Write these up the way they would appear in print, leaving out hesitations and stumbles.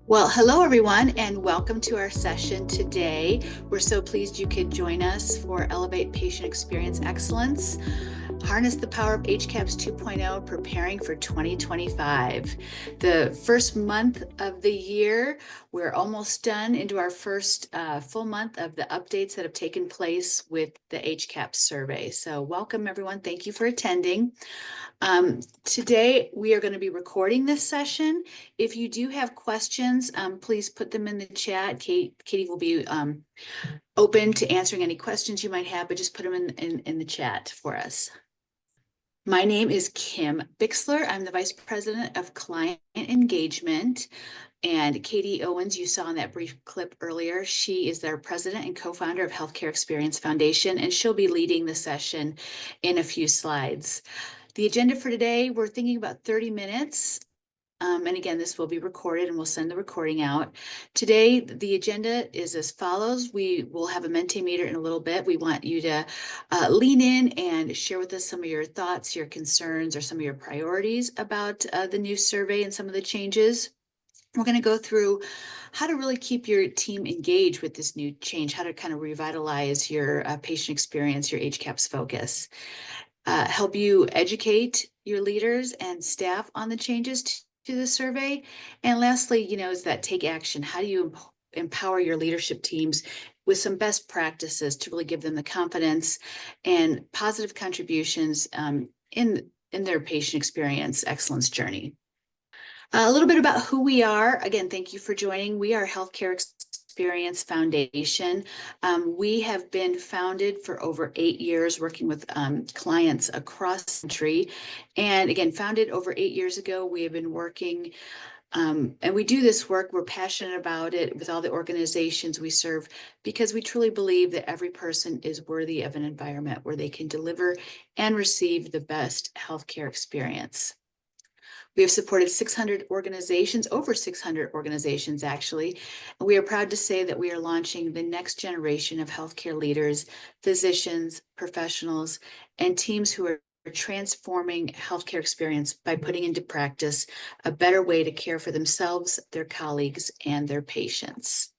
Well, hello everyone, and welcome to our session today. We're so pleased you could join us for Elevate Patient Experience Excellence. Harness the power of HCAHPS 2.0, preparing for 2025. The first month of the year, we're almost done into our first full month of the updates that have taken place with the HCAHPS survey. So welcome everyone. Thank you for attending. Today, we are going to be recording this session. If you do have questions, please put them in the chat. Katie will be open to answering any questions you might have, but just put them in the chat for us. My name is Kim Bixler. I'm the Vice President of Client Engagement. And Katie Owens, you saw in that brief clip earlier, she is their president and co-founder of Healthcare Experience Foundation, and she'll be leading the session in a few slides. The agenda for today, we're thinking about 30 minutes. And again, this will be recorded and we'll send the recording out. Today, the agenda is as follows. We will have a Mentimeter in a little bit. We want you to lean in and share with us some of your thoughts, your concerns, or some of your priorities about the new survey and some of the changes. We're going to go through how to really keep your team engaged with this new change, how to kind of revitalize your patient experience, your HCAHPS focus, help you educate your leaders and staff on the changes to the survey. And lastly, is that take action. How do you empower your leadership teams with some best practices to really give them the confidence and positive contributions in their patient experience excellence journey? A little bit about who we are. Again, thank you for joining. We are Healthcare Experience Foundation. We have been founded for over 8 years, working with clients across the country. And again, founded over 8 years ago, we have been working and we do this work. We're passionate about it with all the organizations we serve because we truly believe that every person is worthy of an environment where they can deliver and receive the best healthcare experience. We have supported 600 organizations, over 600 organizations actually. And we are proud to say that we are launching the next generation of healthcare leaders, physicians, professionals, and teams who are transforming healthcare experience by putting into practice a better way to care for themselves, their colleagues, and their patients.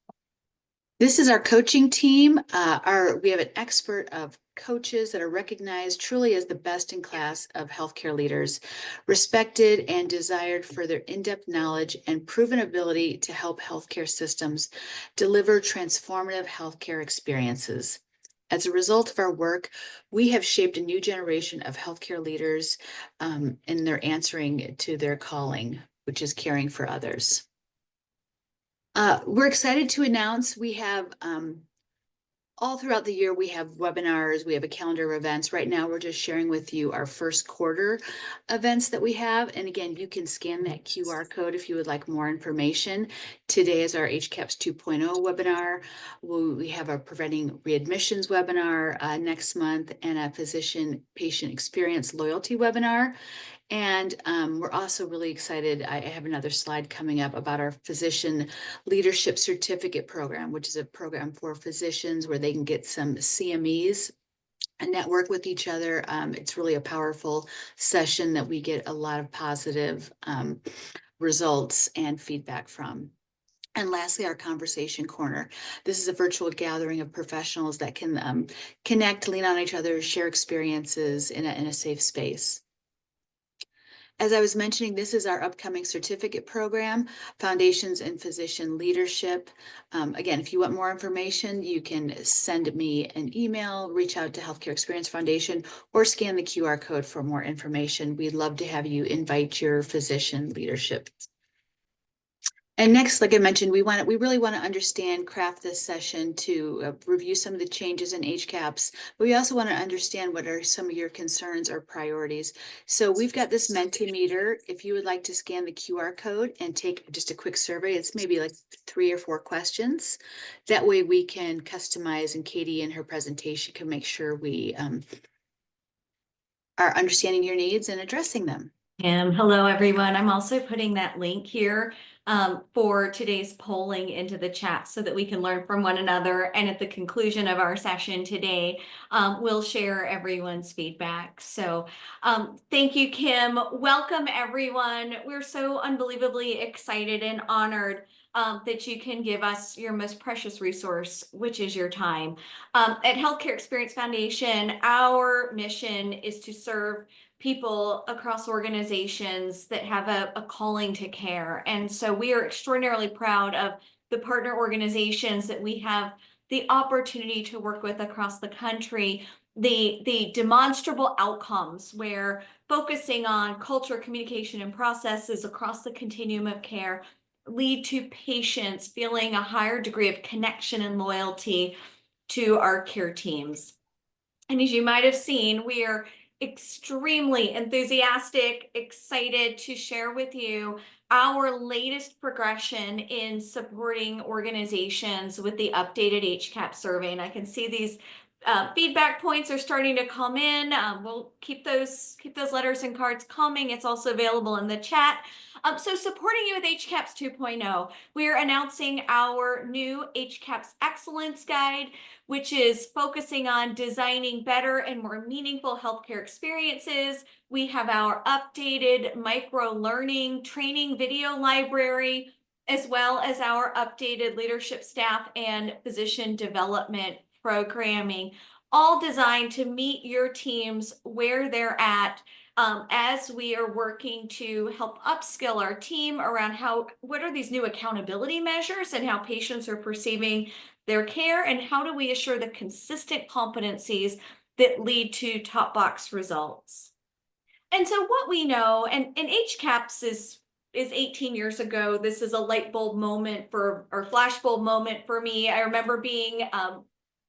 This is our coaching team. We have an expert of coaches that are recognized truly as the best in class of healthcare leaders, respected and desired for their in-depth knowledge and proven ability to help healthcare systems deliver transformative healthcare experiences. As a result of our work, we have shaped a new generation of healthcare leaders in their answering to their calling, which is caring for others. We're excited to announce we have all throughout the year, we have webinars, we have a calendar of events. Right now, we're just sharing with you our first quarter events that we have. And again, you can scan that QR code if you would like more information. Today is our HCAHPS 2.0 webinar. We have a Preventing Readmissions webinar next month and a Physician Patient Experience Loyalty webinar. And we're also really excited. I have another slide coming up about our Physician Leadership Certificate Program, which is a program for physicians where they can get some CMEs and network with each other. It's really a powerful session that we get a lot of positive results and feedback from. And lastly, our Conversation Corner. This is a virtual gathering of professionals that can connect, lean on each other, share experiences in a safe space. As I was mentioning, this is our upcoming certificate program, Foundations in Physician Leadership. Again, if you want more information, you can send me an email, reach out to Healthcare Experience Foundation, or scan the QR code for more information. We'd love to have you invite your physician leadership. And next, like I mentioned, we really want to understand, craft this session to review some of the changes in HCAHPS, but we also want to understand what are some of your concerns or priorities. So we've got this Mentimeter. If you would like to scan the QR code and take just a quick survey, it's maybe like 3 or 4 questions. That way we can customize, and Katie in her presentation can make sure we are understanding your needs and addressing them. Hello, everyone. I'm also putting that link here for today's polling into the chat so that we can learn from one another. And at the conclusion of our session today, we'll share everyone's feedback. So thank you, Kim. Welcome, everyone. We're so unbelievably excited and honored that you can give us your most precious resource, which is your time. At Healthcare Experience Foundation, our mission is to serve people across organizations that have a calling to care. And so we are extraordinarily proud of the partner organizations that we have the opportunity to work with across the country, the demonstrable outcomes where focusing on culture, communication, and processes across the continuum of care lead to patients feeling a higher degree of connection and loyalty to our care teams. And as you might have seen, we are extremely enthusiastic, excited to share with you our latest progression in supporting organizations with the updated HCAHPS survey. And I can see these feedback points are starting to come in. We'll keep those letters and cards coming. It's also available in the chat. So supporting you with HCAHPS 2.0, we are announcing our new HCAHPS Excellence Guide, which is focusing on designing better and more meaningful healthcare experiences. We have our updated micro-learning training video library, as well as our updated leadership staff and physician development programming, all designed to meet your teams where they're at, as we are working to help upskill our team around what are these new accountability measures and how patients are perceiving their care, and how do we assure the consistent competencies that lead to top box results. And so what we know, and HCAHPS is 18 years ago. This is a light bulb moment or flash bulb moment for me. I remember being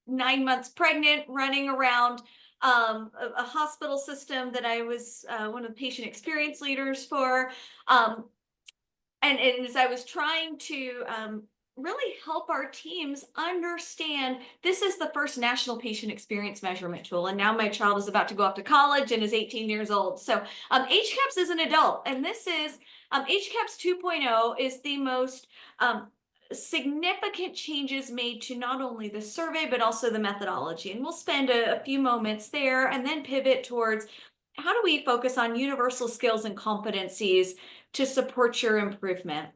9 months pregnant, running around a hospital system that I was one of the patient experience leaders for. And as I was trying to really help our teams understand, this is the first national patient experience measurement tool. And now my child is about to go off to college and is 18 years old. So HCAHPS is an adult, and this is HCAHPS 2.0 is the most significant changes made to not only the survey, but also the methodology. And we'll spend a few moments there and then pivot towards how do we focus on universal skills and competencies to support your improvement.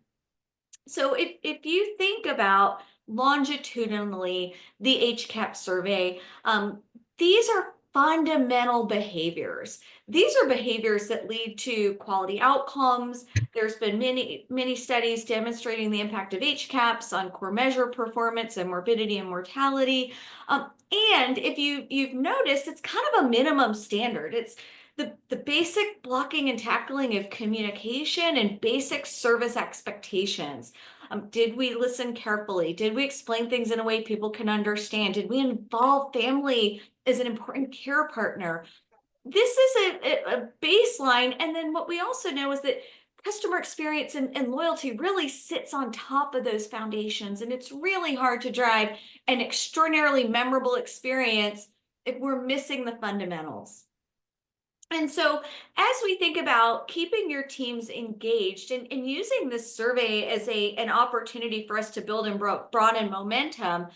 So if you think about longitudinally the HCAHPS survey, these are fundamental behaviors. These are behaviors that lead to quality outcomes. There's been many studies demonstrating the impact of HCAHPS on core measure performance and morbidity and mortality. And if you've noticed, it's kind of a minimum standard. It's the basic blocking and tackling of communication and basic service expectations. Did we listen carefully? Did we explain things in a way people can understand? Did we involve family as an important care partner? This is a baseline. And then what we also know is that customer experience and loyalty really sits on top of those foundations. And it's really hard to drive an extraordinarily memorable experience if we're missing the fundamentals. And so as we think about keeping your teams engaged and using this survey as an opportunity for us to build and broaden momentum,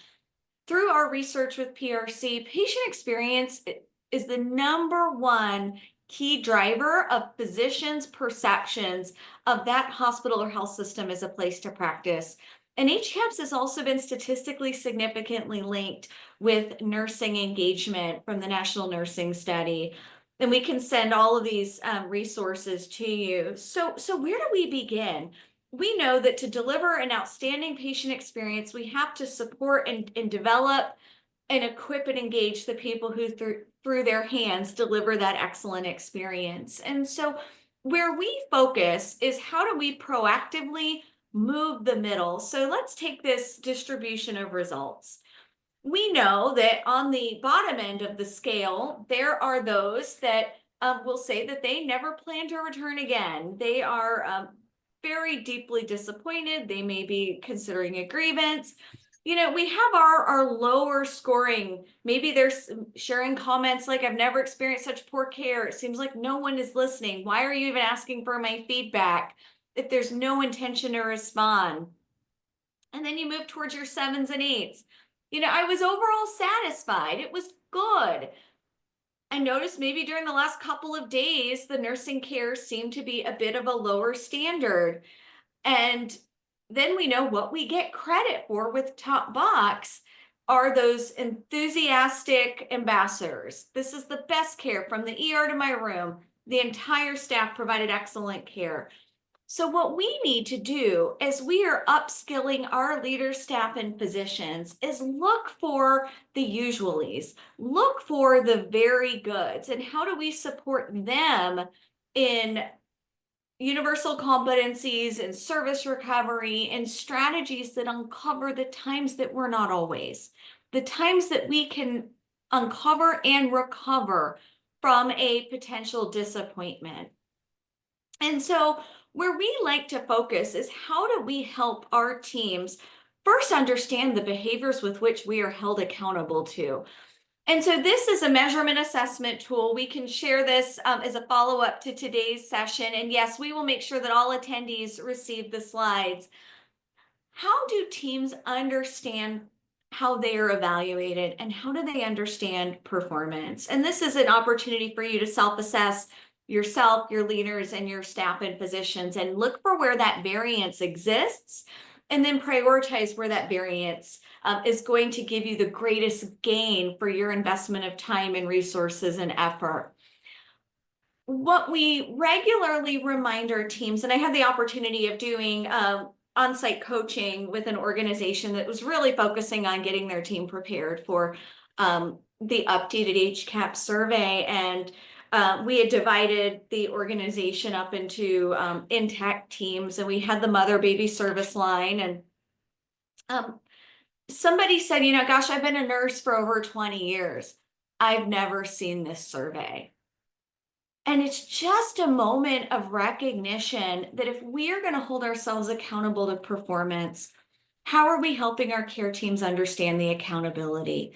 through our research with PRC, patient experience is the #1 key driver of physicians' perceptions of that hospital or health system as a place to practice. And HCAHPS has also been statistically significantly linked with nursing engagement from the National Nursing Study. And we can send all of these resources to you. So where do we begin? We know that to deliver an outstanding patient experience, we have to support and develop and equip and engage the people who through their hands deliver that excellent experience. And so where we focus is how do we proactively move the middle? So let's take this distribution of results. We know that on the bottom end of the scale, there are those that will say that they never plan to return again. They are very deeply disappointed. They may be considering a grievance. You know, we have our lower scoring. Maybe they're sharing comments like, I've never experienced such poor care. It seems like no one is listening. Why are you even asking for my feedback if there's no intention to respond? And then you move towards your 7s and 8s. You know, I was overall satisfied. It was good. I noticed maybe during the last couple of days, the nursing care seemed to be a bit of a lower standard. And then we know what we get credit for with top box are those enthusiastic ambassadors. This is the best care from the ER to my room. The entire staff provided excellent care. So what we need to do as we are upskilling our leaders, staff, and physicians is look for the usualies, look for the very goods, and how do we support them in universal competencies and service recovery and strategies that uncover the times that we're not always, the times that we can uncover and recover from a potential disappointment. And so where we like to focus is how do we help our teams first understand the behaviors with which we are held accountable to. And so this is a measurement assessment tool. We can share this as a follow-up to today's session. And yes, we will make sure that all attendees receive the slides. How do teams understand how they are evaluated and how do they understand performance? And this is an opportunity for you to self-assess yourself, your leaders, and your staff and physicians, and look for where that variance exists, and then prioritize where that variance is going to give you the greatest gain for your investment of time and resources and effort. What we regularly remind our teams, and I had the opportunity of doing on-site coaching with an organization that was really focusing on getting their team prepared for the updated HCAHPS survey. And we had divided the organization up into intact teams, and we had the mother baby service line. And somebody said, you know, gosh, I've been a nurse for over 20 years. I've never seen this survey. And it's just a moment of recognition that if we are going to hold ourselves accountable to performance, how are we helping our care teams understand the accountability?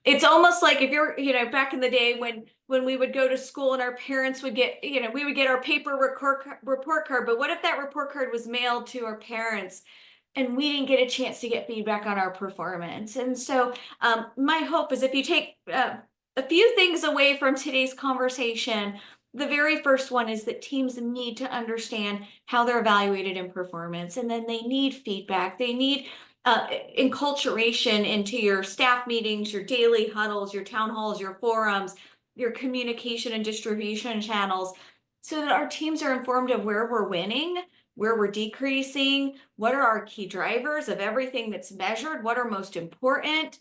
It's almost like if you're, you know, back in the day when we would go to school and our parents would get, you know, we would get our paper report card, but what if that report card was mailed to our parents and we didn't get a chance to get feedback on our performance? And so my hope is if you take a few things away from today's conversation, the very first one is that teams need to understand how they're evaluated in performance, and then they need feedback. They need enculturation into your staff meetings, your daily huddles, your town halls, your forums, your communication and distribution channels, so that our teams are informed of where we're winning, where we're decreasing, what are our key drivers of everything that's measured, what are most important,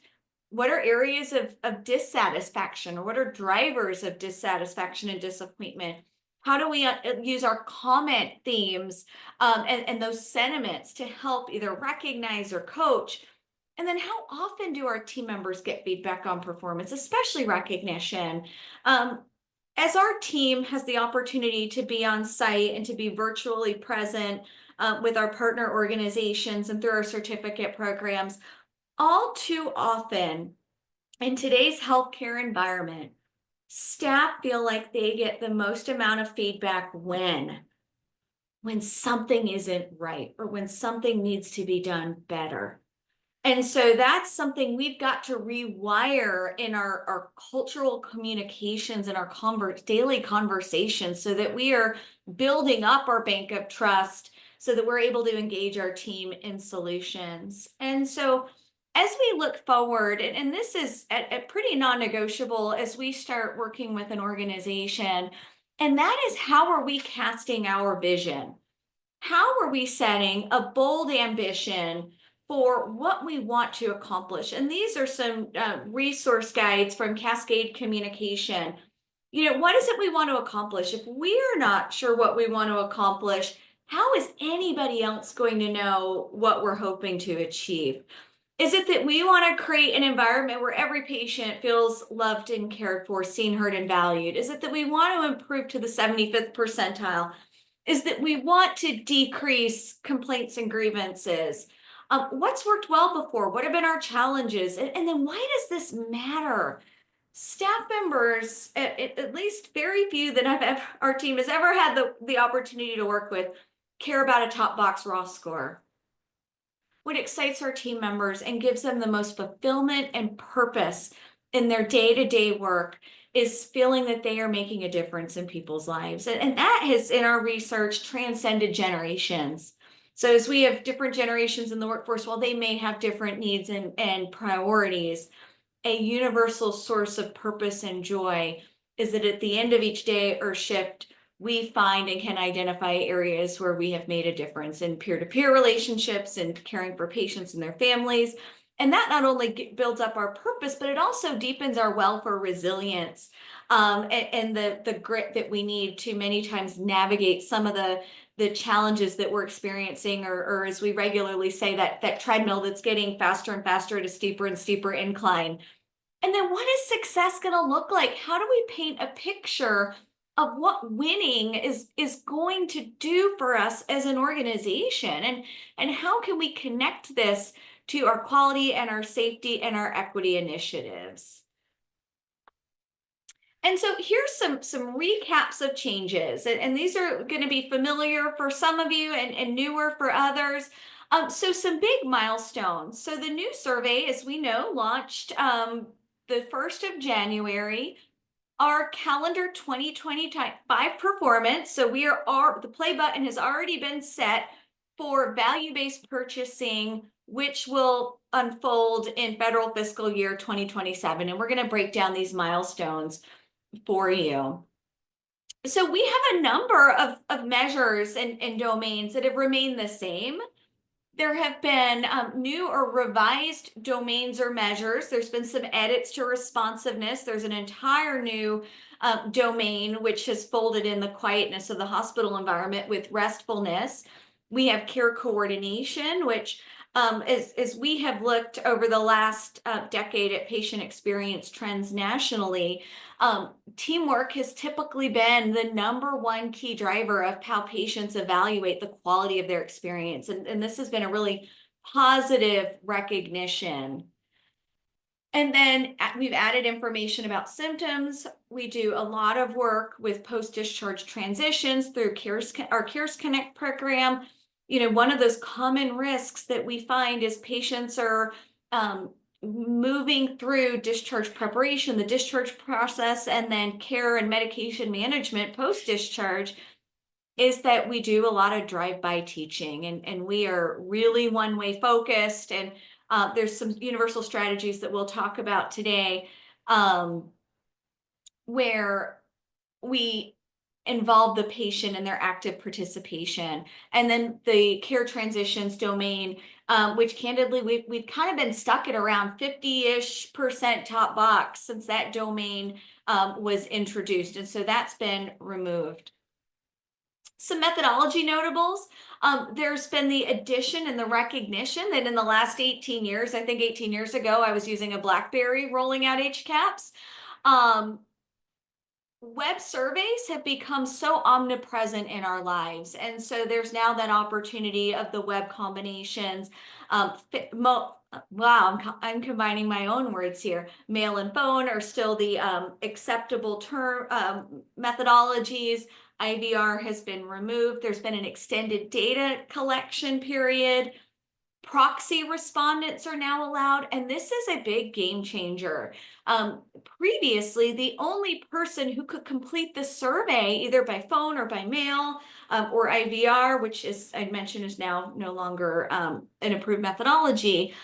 what are areas of dissatisfaction, or what are drivers of dissatisfaction and disappointment? How do we use our comment themes and those sentiments to help either recognize or coach? And then how often do our team members get feedback on performance, especially recognition? As our team has the opportunity to be on site and to be virtually present with our partner organizations and through our certificate programs, all too often in today's healthcare environment, staff feel like they get the most amount of feedback when something isn't right or when something needs to be done better. And so that's something we've got to rewire in our cultural communications and our daily conversations so that we are building up our bank of trust so that we're able to engage our team in solutions. And so as we look forward, and this is a pretty non-negotiable as we start working with an organization, and that is how are we casting our vision? How are we setting a bold ambition for what we want to accomplish? And these are some resource guides from Cascade Communication. You know, what is it we want to accomplish? If we're not sure what we want to accomplish, how is anybody else going to know what we're hoping to achieve? Is it that we want to create an environment where every patient feels loved and cared for, seen, heard, and valued? Is it that we want to improve to the 75th percentile? Is that we want to decrease complaints and grievances? What's worked well before? What have been our challenges? And then why does this matter? Staff members, at least very few that our team has ever had the opportunity to work with, care about a top box raw score. What excites our team members and gives them the most fulfillment and purpose in their day-to-day work is feeling that they are making a difference in people's lives. And that has, in our research, transcended generations. So as we have different generations in the workforce, while they may have different needs and priorities, a universal source of purpose and joy is that at the end of each day or shift, we find and can identify areas where we have made a difference in peer-to-peer relationships and caring for patients and their families. And that not only builds up our purpose, but it also deepens our welfare resilience, and the grit that we need to many times navigate some of the challenges that we're experiencing, or as we regularly say, that treadmill that's getting faster and faster at a steeper and steeper incline. And then what is success going to look like? How do we paint a picture of what winning is going to do for us as an organization? And how can we connect this to our quality and our safety and our equity initiatives? And so here's some recaps of changes, and these are going to be familiar for some of you and newer for others. So some big milestones. So the new survey, as we know, launched the 1st of January. Our calendar 2025 performance. So the play button has already been set for value-based purchasing, which will unfold in federal fiscal year 2027. And we're going to break down these milestones for you. So we have a number of measures and domains that have remained the same. There have been new or revised domains or measures. There's been some edits to responsiveness. There's an entire new domain which has folded in the quietness of the hospital environment with restfulness. We have care coordination, which as we have looked over the last decade at patient experience trends nationally, teamwork has typically been the #1 key driver of how patients evaluate the quality of their experience. And this has been a really positive recognition. And then we've added information about symptoms. We do a lot of work with post-discharge transitions through our Cares Connect program. One of those common risks that we find is patients are moving through discharge preparation, the discharge process, and then care and medication management post-discharge, is that we do a lot of drive-by teaching, and we are really one-way focused. And there's some universal strategies that we'll talk about today, where we involve the patient in their active participation. And then the care transitions domain, which candidly, we've kind of been stuck at around 50-ish% top box since that domain was introduced. And so that's been removed. Some methodology notables. There's been the addition and the recognition that in the last 18 years, I think 18 years ago, I was using a BlackBerry rolling out HCAHPS. Web surveys have become so omnipresent in our lives. And so there's now that opportunity of the web combinations. Wow, I'm combining my own words here. Mail and phone are still the acceptable term methodologies. IVR has been removed. There's been an extended data collection period. Proxy respondents are now allowed, and this is a big game changer. Previously, the only person who could complete the survey, either by phone or by mail, or IVR, which is, I mentioned, is now no longer an approved methodology,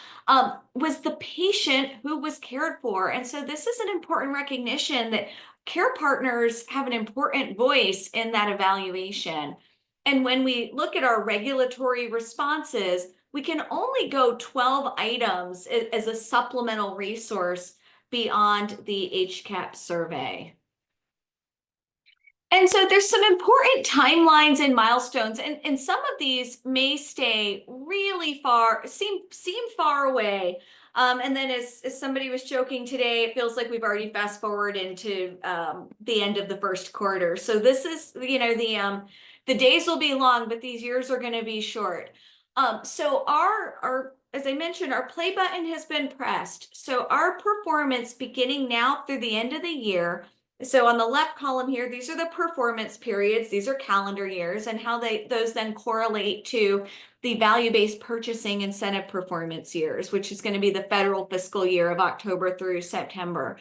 was the patient who was cared for. And so this is an important recognition that care partners have an important voice in that evaluation. And when we look at our regulatory responses, we can only go 12 items as a supplemental resource beyond the HCAHPS survey. And so there's some important timelines and milestones, and some of these may stay really far, seem far away. And then as somebody was joking today, it feels like we've already fast forward into the end of the first quarter. So this is, the days will be long, but these years are going to be short. So our, as I mentioned, our play button has been pressed. So our performance beginning now through the end of the year. So on the left column here, these are the performance periods. These are calendar years, and how those then correlate to the value-based purchasing incentive performance years, which is going to be the federal fiscal year of October through September.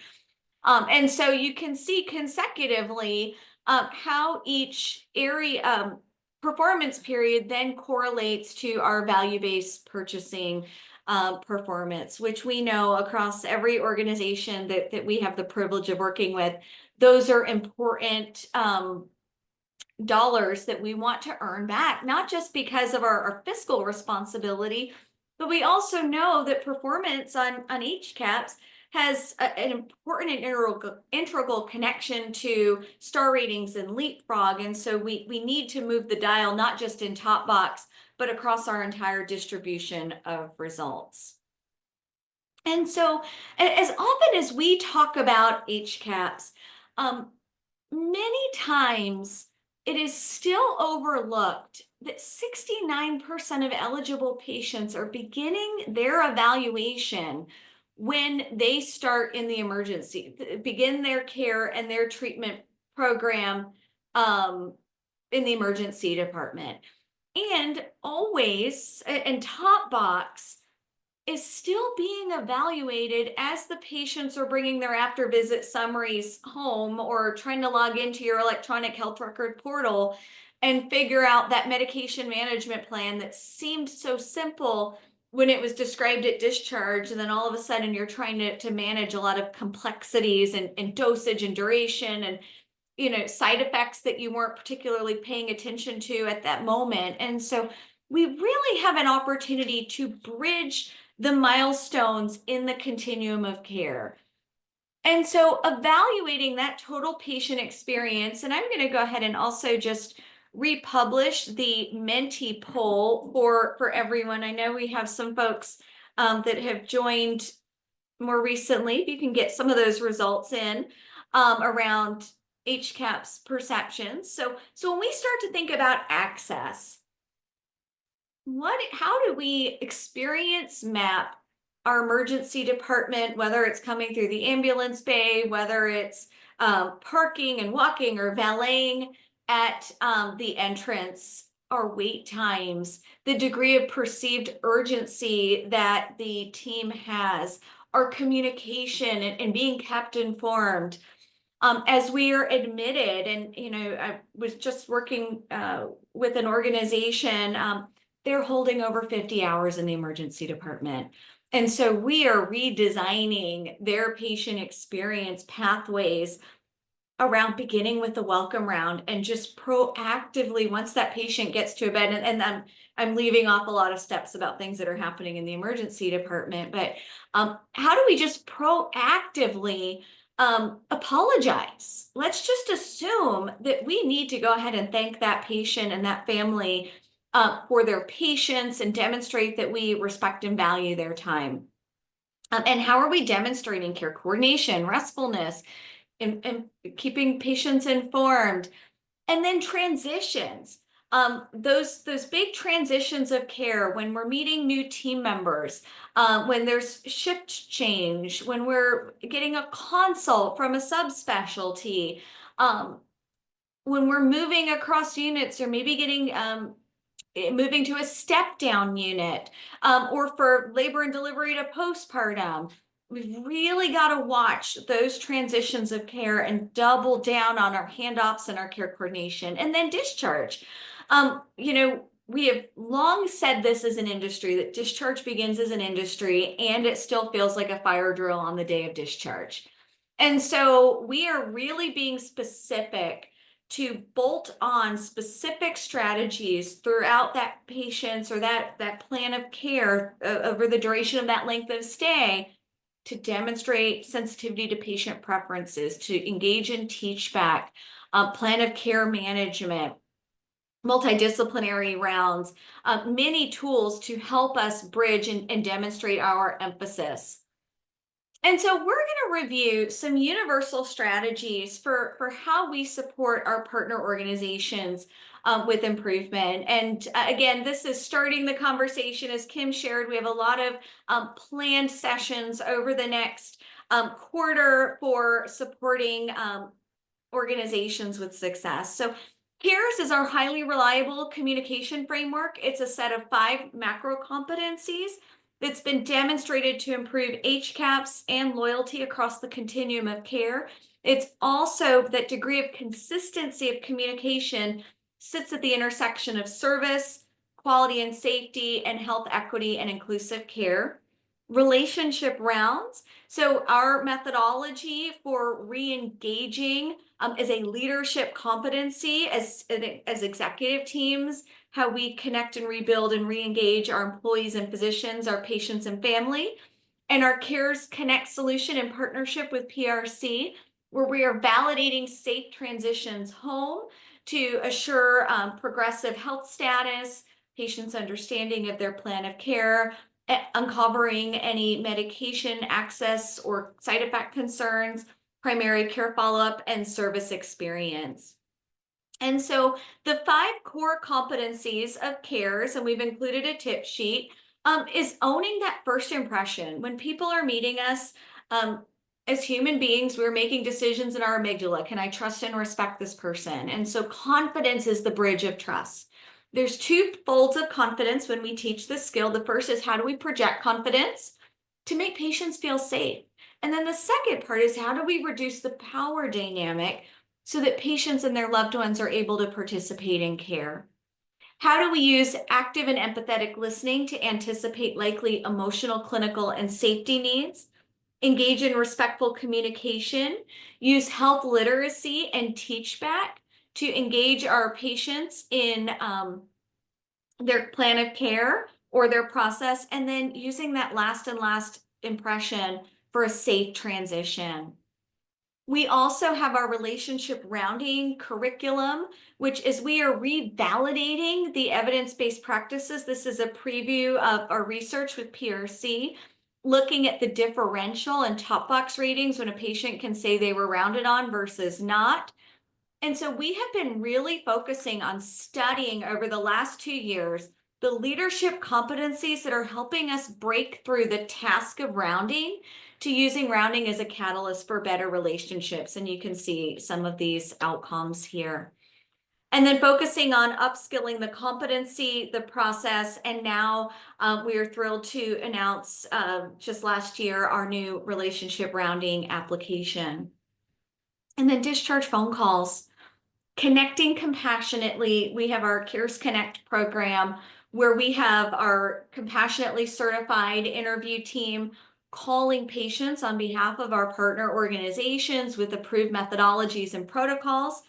And so you can see consecutively how each area performance period then correlates to our value-based purchasing performance, which we know across every organization that we have the privilege of working with. Those are important dollars that we want to earn back, not just because of our fiscal responsibility, but we also know that performance on HCAHPS has an important and integral connection to star ratings and leapfrog. And so we need to move the dial, not just in top box, but across our entire distribution of results. And so as often as we talk about HCAHPS, many times it is still overlooked that 69% of eligible patients are beginning their evaluation when they start in the emergency, begin their care and their treatment program in the emergency department. And always, and top box, is still being evaluated as the patients are bringing their after visit summaries home or trying to log into your electronic health record portal and figure out that medication management plan that seemed so simple when it was described at discharge. And then all of a sudden you're trying to manage a lot of complexities and dosage and duration and side effects that you weren't particularly paying attention to at that moment. And so we really have an opportunity to bridge the milestones in the continuum of care. And so evaluating that total patient experience, and I'm going to go ahead and also just republish the Menti poll for everyone. I know we have some folks that have joined more recently. You can get some of those results in around HCAHPS perceptions. So when we start to think about access, how do we experience map our emergency department, whether it's coming through the ambulance bay, whether it's parking and walking or valeting at the entrance, our wait times, the degree of perceived urgency that the team has, our communication and being kept informed. As we are admitted, and I was just working with an organization, they're holding over 50 hours in the emergency department. And so we are redesigning their patient experience pathways around beginning with the welcome round and just proactively, once that patient gets to a bed, and I'm leaving off a lot of steps about things that are happening in the emergency department, but how do we just proactively apologize? Let's just assume that we need to go ahead and thank that patient and that family for their patience and demonstrate that we respect and value their time. And how are we demonstrating care coordination, restfulness, and keeping patients informed? And then transitions. Those big transitions of care when we're meeting new team members, when there's shift change, when we're getting a consult from a subspecialty, when we're moving across units or maybe getting moving to a step down unit, or for labor and delivery to postpartum. We've really got to watch those transitions of care and double down on our handoffs and our care coordination. And then discharge. We have long said this as an industry, that discharge begins as an industry, and it still feels like a fire drill on the day of discharge. And so we are really being specific to bolt on specific strategies throughout that patient's or that plan of care over the duration of that length of stay to demonstrate sensitivity to patient preferences, to engage in teach back, plan of care management, multidisciplinary rounds, many tools to help us bridge and demonstrate our emphasis. And so we're going to review some universal strategies for how we support our partner organizations with improvement. And again, this is starting the conversation. As Kim shared, we have a lot of planned sessions over the next quarter for supporting organizations with success. So CARES is our highly reliable communication framework. It's a set of 5 macro competencies that's been demonstrated to improve HCAHPS and loyalty across the continuum of care. It's also that degree of consistency of communication sits at the intersection of service, quality and safety, and health equity and inclusive care. Relationship rounds. So our methodology for re-engaging is a leadership competency as executive teams, how we connect and rebuild and re-engage our employees and physicians, our patients and family. And our CARES Connect solution in partnership with PRC, where we are validating safe transitions home to assure progressive health status, patients' understanding of their plan of care, uncovering any medication access or side effect concerns, primary care follow-up, and service experience. And so the 5 core competencies of CARES, and we've included a tip sheet, is owning that first impression. When people are meeting us, as human beings, we're making decisions in our amygdala. Can I trust and respect this person? And so confidence is the bridge of trust. There's 2 folds of confidence when we teach this skill. The first is, how do we project confidence to make patients feel safe? And then the second part is, how do we reduce the power dynamic so that patients and their loved ones are able to participate in care? How do we use active and empathetic listening to anticipate likely emotional, clinical, and safety needs? Engage in respectful communication, use health literacy and teach back to engage our patients in their plan of care or their process, and then using that last impression for a safe transition. We also have our relationship rounding curriculum, which is we are revalidating the evidence-based practices. This is a preview of our research with PRC, looking at the differential and top box ratings when a patient can say they were rounded on versus not. And so we have been really focusing on studying over the last 2 years the leadership competencies that are helping us break through the task of rounding to using rounding as a catalyst for better relationships. And you can see some of these outcomes here. And then focusing on upskilling the competency, the process, and now we are thrilled to announce just last year our new relationship rounding application. And then discharge phone calls. Connecting compassionately, we have our CARES Connect program where we have our compassionately certified interview team calling patients on behalf of our partner organizations with approved methodologies and protocols,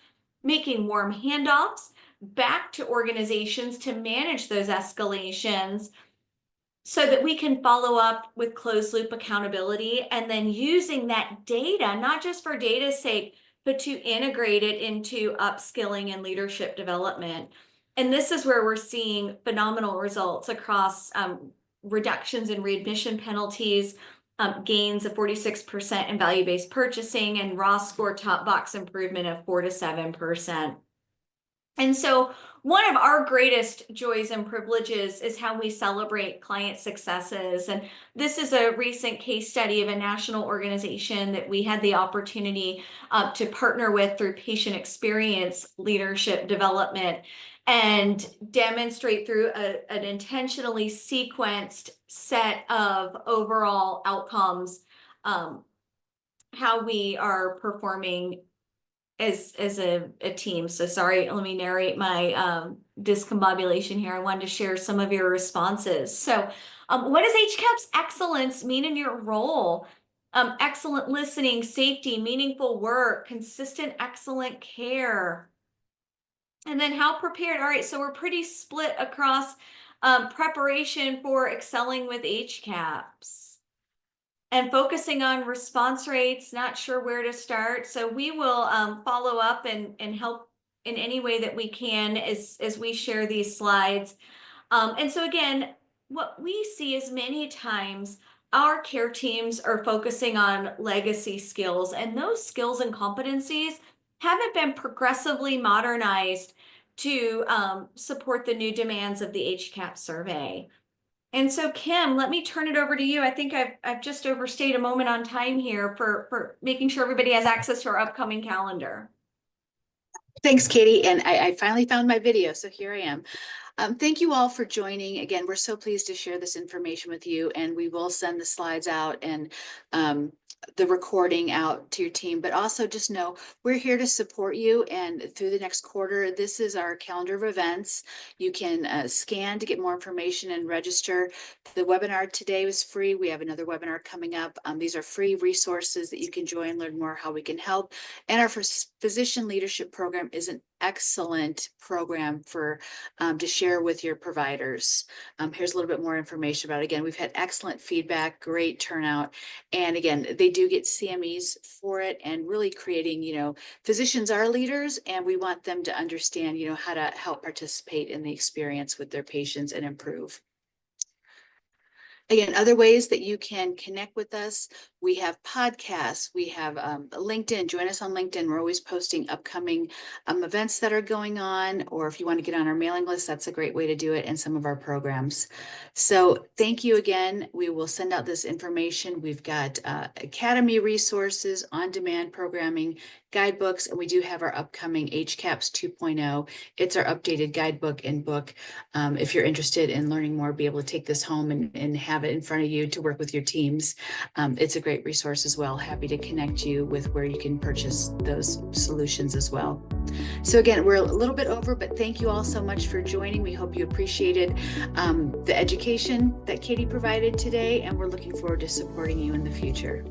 making warm handoffs back to organizations to manage those escalations so that we can follow up with closed loop accountability, and then using that data, not just for data's sake, but to integrate it into upskilling and leadership development. And this is where we're seeing phenomenal results across reductions in readmission penalties, gains of 46% in value-based purchasing, and raw score top box improvement of 4 to 7%. And so one of our greatest joys and privileges is how we celebrate client successes. And this is a recent case study of a national organization that we had the opportunity to partner with through patient experience leadership development and demonstrate through an intentionally sequenced set of overall outcomes how we are performing as a team. So sorry, let me narrate my discombobulation here. I wanted to share some of your responses. So what does HCAHPS excellence mean in your role? Excellent listening, safety, meaningful work, consistent, excellent care. And then how prepared? All right, so we're pretty split across preparation for excelling with HCAHPS. And focusing on response rates, not sure where to start. So we will follow up and help in any way that we can as we share these slides. And so again, what we see is many times our care teams are focusing on legacy skills, and those skills and competencies haven't been progressively modernized to support the new demands of the HCAHPS survey. And so, Kim, let me turn it over to you. I think I've just overstayed a moment on time here for making sure everybody has access to our upcoming calendar. Thanks, Katie. And I finally found my video, so here I am. Thank you all for joining. Again, we're so pleased to share this information with you, and we will send the slides out and the recording out to your team, but also just know we're here to support you. And through the next quarter, this is our calendar of events. You can scan to get more information and register. The webinar today was free. We have another webinar coming up. These are free resources that you can join, learn more how we can help. And our physician leadership program is an excellent program for to share with your providers. Here's a little bit more information about it. Again, we've had excellent feedback, great turnout. And again, they do get CMEs for it, and really creating, physicians are leaders, and we want them to understand, how to help participate in the experience with their patients and improve. Again, other ways that you can connect with us, we have podcasts, we have LinkedIn. Join us on LinkedIn. We're always posting upcoming events that are going on, or if you want to get on our mailing list, that's a great way to do it, and some of our programs. So thank you again. We will send out this information. We've got Academy resources, on-demand programming, guidebooks, and we do have our upcoming HCAHPS 2.0. It's our updated guidebook and book. If you're interested in learning more, be able to take this home and have it in front of you to work with your teams. It's a great resource as well. Happy to connect you with where you can purchase those solutions as well. So again, we're a little bit over, but thank you all so much for joining. We hope you appreciated the education that Katie provided today, and we're looking forward to supporting you in the future.